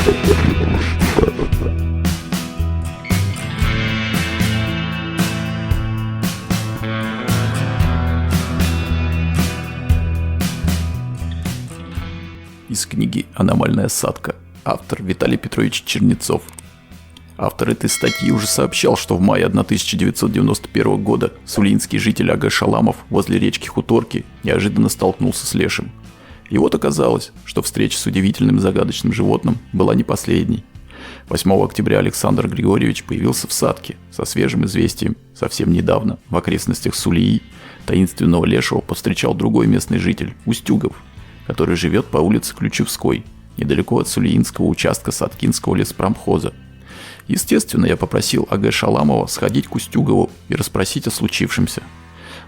Из книги «Аномальная садка». Автор Виталий Петрович Чернецов. Автор этой статьи уже сообщал, что в мае 1991 года сулинский житель А.Г. Шаламов возле речки Хуторки неожиданно столкнулся с лешим. И вот оказалось, что встреча с удивительным загадочным животным была не последней. 8 октября Александр Григорьевич появился в садке со свежим известием. Совсем недавно в окрестностях Сулии таинственного лешего повстречал другой местный житель – Устюгов, который живет по улице Ключевской, недалеко от сулиинского участка Саткинского леспромхоза. Естественно, я попросил А.Г. Шаламова сходить к Устюгову и расспросить о случившемся.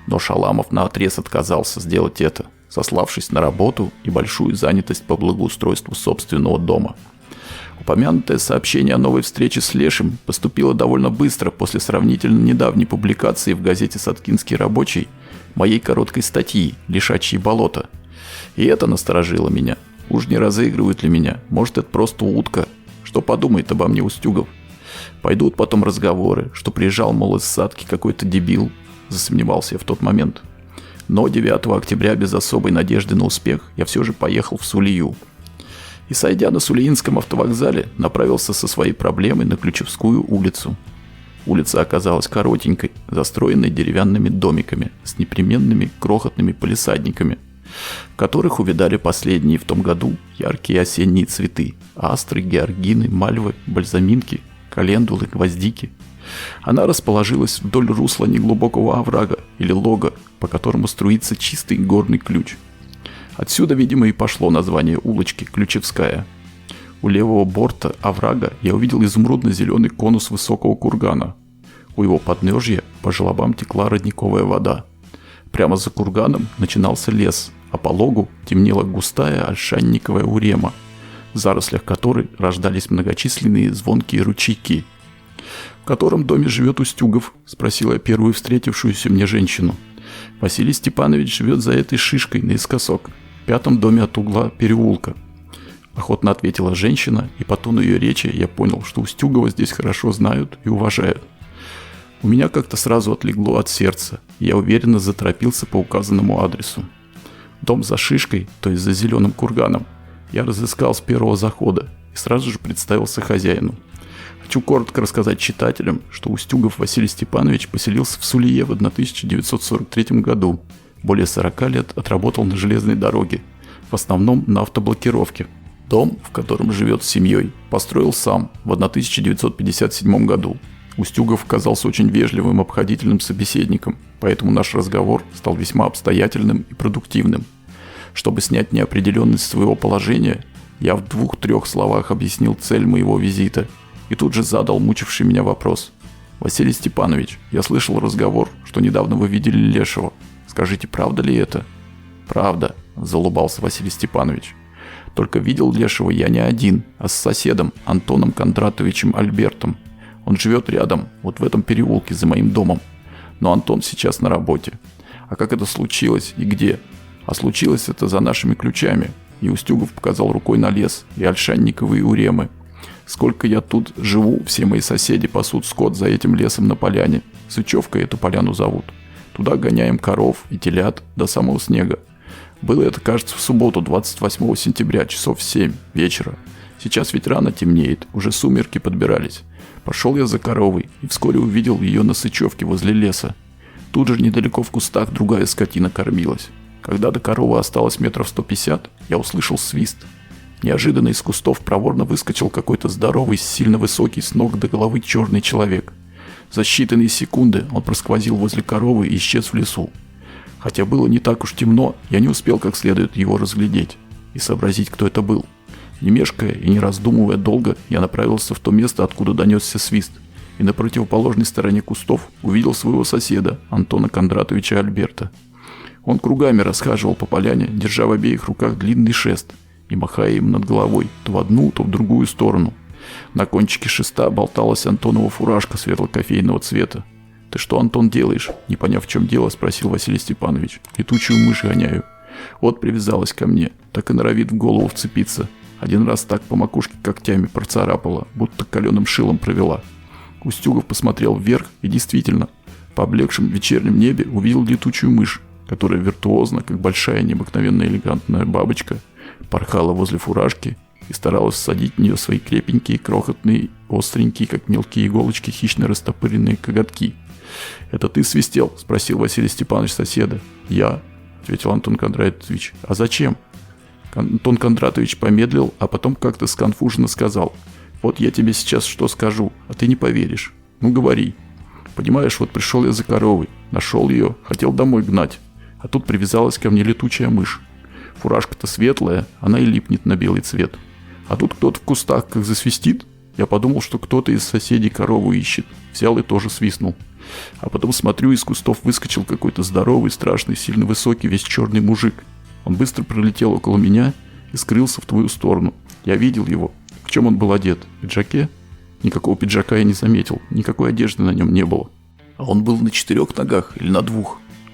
Но Шаламов наотрез отказался сделать это, сославшись на работу и большую занятость по благоустройству собственного дома. Упомянутое сообщение о новой встрече с лешим поступило довольно быстро после сравнительно недавней публикации в газете «Саткинский рабочий» моей короткой статьи «Лишачьи болота». И это насторожило меня. Уж не разыгрывают ли меня? Может, это просто утка? Что подумает обо мне Устюгов? Пойдут потом разговоры, что приезжал, мол, из садки какой-то дебил. Засомневался я в тот момент. Но 9 октября без особой надежды на успех я все же поехал в Сулию. И, сойдя на Сулиинском автовокзале, направился со своей проблемой на Ключевскую улицу. Улица оказалась коротенькой, застроенной деревянными домиками с непременными крохотными палисадниками, в которых увидали последние в том году яркие осенние цветы – астры, георгины, мальвы, бальзаминки, календулы, гвоздики. Она расположилась вдоль русла неглубокого оврага или лога, по которому струится чистый горный ключ. Отсюда, видимо, и пошло название улочки Ключевская. У левого борта оврага я увидел изумрудно-зеленый конус высокого кургана. У его подножья по желобам текла родниковая вода. Прямо за курганом начинался лес, а по логу темнела густая ольшанниковая урема, в зарослях которой рождались многочисленные звонкие ручейки. «В котором доме живет Устюгов?» – спросила я первую встретившуюся мне женщину. «Василий Степанович живет за этой шишкой наискосок, в 5-м доме от угла переулка», – охотно ответила женщина, и по тону ее речи я понял, что Устюгова здесь хорошо знают и уважают. У меня как-то сразу отлегло от сердца, и я уверенно заторопился по указанному адресу. Дом за шишкой, то есть за зеленым курганом, я разыскал с первого захода и сразу же представился хозяину. Хочу коротко рассказать читателям, что Устюгов Василий Степанович поселился в Сулие в 1943 году. Более 40 лет отработал на железной дороге, в основном на автоблокировке. Дом, в котором живет с семьей, построил сам в 1957 году. Устюгов казался очень вежливым и обходительным собеседником, поэтому наш разговор стал весьма обстоятельным и продуктивным. Чтобы снять неопределенность своего положения, я в 2-3 словах объяснил цель моего визита и тут же задал мучивший меня вопрос. «Василий Степанович, я слышал разговор, что недавно вы видели лешего. Скажите, правда ли это?» «Правда», – заулыбался Василий Степанович. «Только видел лешего я не один, а с соседом Антоном Кондратовичем Альбертом. Он живет рядом, вот в этом переулке за моим домом. Но Антон сейчас на работе. А как это случилось и где? А случилось это за нашими ключами». И Устюгов показал рукой на лес и ольшанниковые уремы. «Сколько я тут живу, все мои соседи пасут скот за этим лесом на поляне. Сычевкой эту поляну зовут. Туда гоняем коров и телят до самого снега. Было это, кажется, в субботу, 28 сентября, часов в 7 вечера. Сейчас ведь рано темнеет, уже сумерки подбирались. Пошел я за коровой и вскоре увидел ее на Сычевке возле леса. Тут же недалеко в кустах другая скотина кормилась. Когда до коровы осталось метров 150, я услышал свист. Неожиданно из кустов проворно выскочил какой-то здоровый, сильно высокий, с ног до головы черный человек. За считанные секунды он просквозил возле коровы и исчез в лесу. Хотя было не так уж темно, я не успел как следует его разглядеть и сообразить, кто это был. Не мешкая и не раздумывая долго, я направился в то место, откуда донесся свист, и на противоположной стороне кустов увидел своего соседа, Антона Кондратовича Альберта. Он кругами расхаживал по поляне, держа в обеих руках длинный шест и махая им над головой то в одну, то в другую сторону. На кончике шеста болталась Антонова фуражка светло-кофейного цвета. «Ты что, Антон, делаешь?» – не поняв, в чем дело, спросил Василий Степанович. «Летучую мышь гоняю. Вот привязалась ко мне, так и норовит в голову вцепиться. Один раз так по макушке когтями процарапала, будто каленым шилом провела. Устюгов посмотрел вверх и действительно, по облегшем вечернем небе увидел летучую мышь, которая виртуозно, как большая необыкновенно элегантная бабочка, порхала возле фуражки и старалась всадить в нее свои крепенькие, крохотные, остренькие, как мелкие иголочки, хищно растопыренные коготки. «Это ты свистел?» – спросил Василий Степанович соседа. «Я», – ответил Антон Кондратович. «А зачем?» Антон Кондратович помедлил, а потом как-то сконфуженно сказал: «Вот я тебе сейчас что скажу, а ты не поверишь. Ну говори. Понимаешь, вот пришел я за коровой, нашел ее, хотел домой гнать, а тут привязалась ко мне летучая мышь. Фуражка-то светлая, она и липнет на белый цвет. А тут кто-то в кустах как засвистит. Я подумал, что кто-то из соседей корову ищет. Взял и тоже свистнул. А потом смотрю, из кустов выскочил какой-то здоровый, страшный, сильно высокий, весь черный мужик. Он быстро пролетел около меня и скрылся в твою сторону. Я видел его. В чем он был одет? В пиджаке? Никакого пиджака я не заметил. Никакой одежды на нем не было. А он был на 4 ногах или на 2?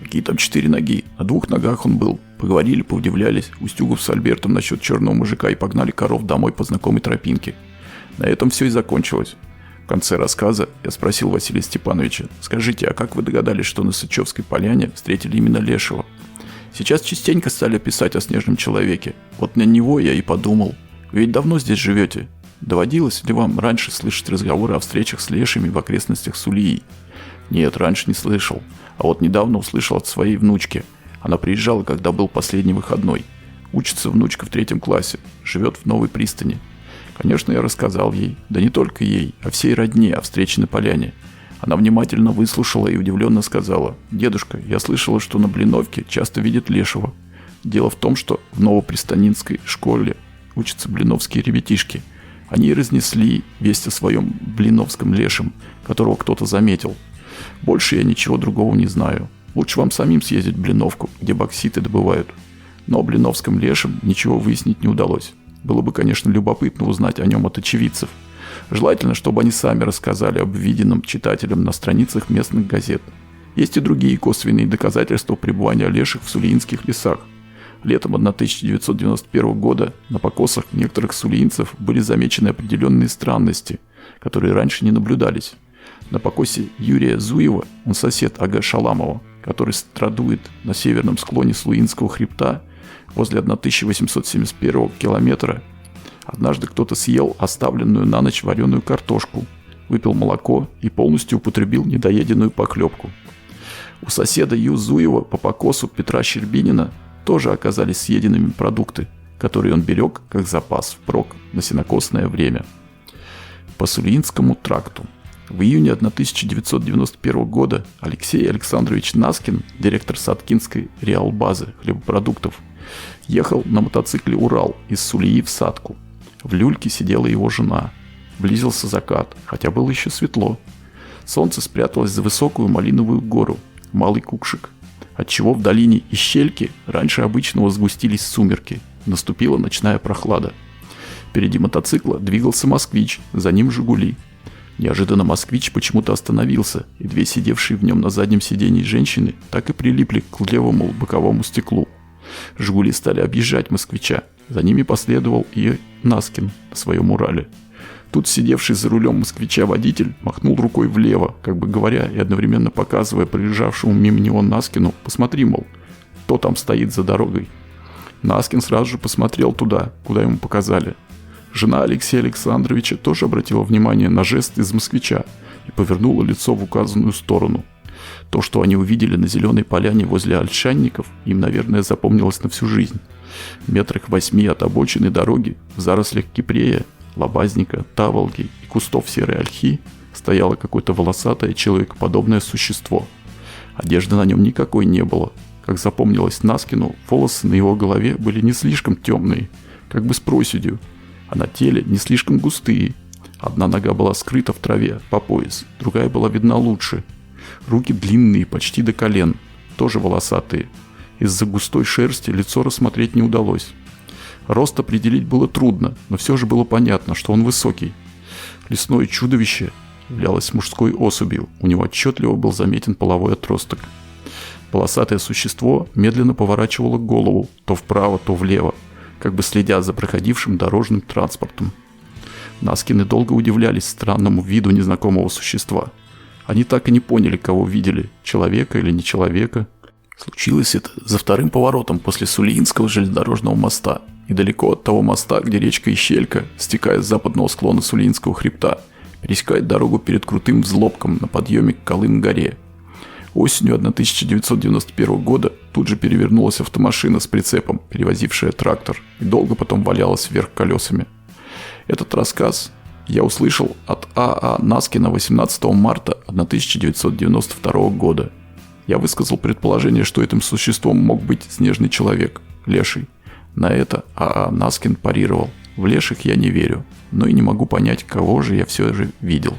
Какие там 4 ноги? На 2 ногах он был. Поговорили, поудивлялись. Устюгов с Альбертом насчет черного мужика и погнали коров домой по знакомой тропинке. На этом все и закончилось. В конце рассказа я спросил Василия Степановича: «Скажите, а как вы догадались, что на Сычевской поляне встретили именно Лешего? Сейчас частенько стали писать о снежном человеке. Вот на него я и подумал. Вы ведь давно здесь живете. Доводилось ли вам раньше слышать разговоры о встречах с лешими в окрестностях Сулии?» «Нет, раньше не слышал. А вот недавно услышал от своей внучки. Она приезжала, когда был последний выходной. Учится внучка в 3 классе. Живет в Новой пристани. Конечно, я рассказал ей. Да не только ей, а всей родне о встрече на поляне. Она внимательно выслушала и удивленно сказала: «Дедушка, я слышала, что на Блиновке часто видят Лешего. Дело в том, что в Новопристанинской школе учатся блиновские ребятишки. Они и разнесли весть о своем блиновском лешем, которого кто-то заметил. Больше я ничего другого не знаю. Лучше вам самим съездить в Блиновку, где бокситы добывают». Но о блиновском лешем ничего выяснить не удалось. Было бы, конечно, любопытно узнать о нем от очевидцев. Желательно, чтобы они сами рассказали об виденном читателям на страницах местных газет. Есть и другие косвенные доказательства пребывания леших в сулиинских лесах. Летом 1991 года на покосах некоторых сулиинцев были замечены определенные странности, которые раньше не наблюдались. На покосе Юрия Зуева, он сосед Ага Шаламова, который страдует на северном склоне Слуинского хребта возле 1871 километра, однажды кто-то съел оставленную на ночь вареную картошку, выпил молоко и полностью употребил недоеденную похлебку. У соседа Ю Зуева по покосу Петра Щербинина тоже оказались съеденными продукты, которые он берег как запас впрок на сенокосное время. По Сулиинскому тракту. В июне 1991 года Алексей Александрович Наскин, директор Саткинской реалбазы хлебопродуктов, ехал на мотоцикле «Урал» из Сулии в Сатку. В люльке сидела его жена. Близился закат, хотя было еще светло. Солнце спряталось за высокую малиновую гору, Малый Кукшик, отчего в долине Ищельки раньше обычного сгустились сумерки. Наступила ночная прохлада. Впереди мотоцикла двигался «Москвич», за ним «Жигули». Неожиданно «Москвич» почему-то остановился, и 2 сидевшие в нем на заднем сидении женщины так и прилипли к левому боковому стеклу. «Жигули» стали объезжать «Москвича». За ними последовал и Наскин на своем «Урале». Тут сидевший за рулем «Москвича» водитель махнул рукой влево, как бы говоря и одновременно показывая проезжавшему мимо него Наскину: «Посмотри, мол, кто там стоит за дорогой». Наскин сразу же посмотрел туда, куда ему показали. Жена Алексея Александровича тоже обратила внимание на жест из «Москвича» и повернула лицо в указанную сторону. То, что они увидели на зеленой поляне возле Ольшанников, им, наверное, запомнилось на всю жизнь. В 8 метрах от обочины дороги, в зарослях кипрея, лобазника, таволги и кустов серой ольхи стояло какое-то волосатое человекоподобное существо. Одежды на нем никакой не было. Как запомнилось Наскину, волосы на его голове были не слишком темные, как бы с проседью, а на теле не слишком густые. Одна нога была скрыта в траве по пояс, другая была видна лучше. Руки длинные, почти до колен, тоже волосатые. Из-за густой шерсти лицо рассмотреть не удалось. Рост определить было трудно, но все же было понятно, что он высокий. Лесное чудовище являлось мужской особью, у него отчетливо был заметен половой отросток. Волосатое существо медленно поворачивало голову то вправо, то влево. как бы следя за проходившим дорожным транспортом. Наскины долго удивлялись странному виду незнакомого существа. Они так и не поняли, кого видели, человека или не человека. Случилось это за вторым поворотом после Сулиинского железнодорожного моста, недалеко от того моста, где речка Ищелька, стекая с западного склона Сулиинского хребта, пересекает дорогу перед крутым взлобком на подъеме к Колым-горе. Осенью 1991 года тут же перевернулась автомашина с прицепом, перевозившая трактор, и долго потом валялась вверх колесами. Этот рассказ я услышал от А.А. Наскина 18 марта 1992 года. Я высказал предположение, что этим существом мог быть снежный человек, леший. На это А.А. Наскин парировал: в леших я не верю, но и не могу понять, кого же я все же видел.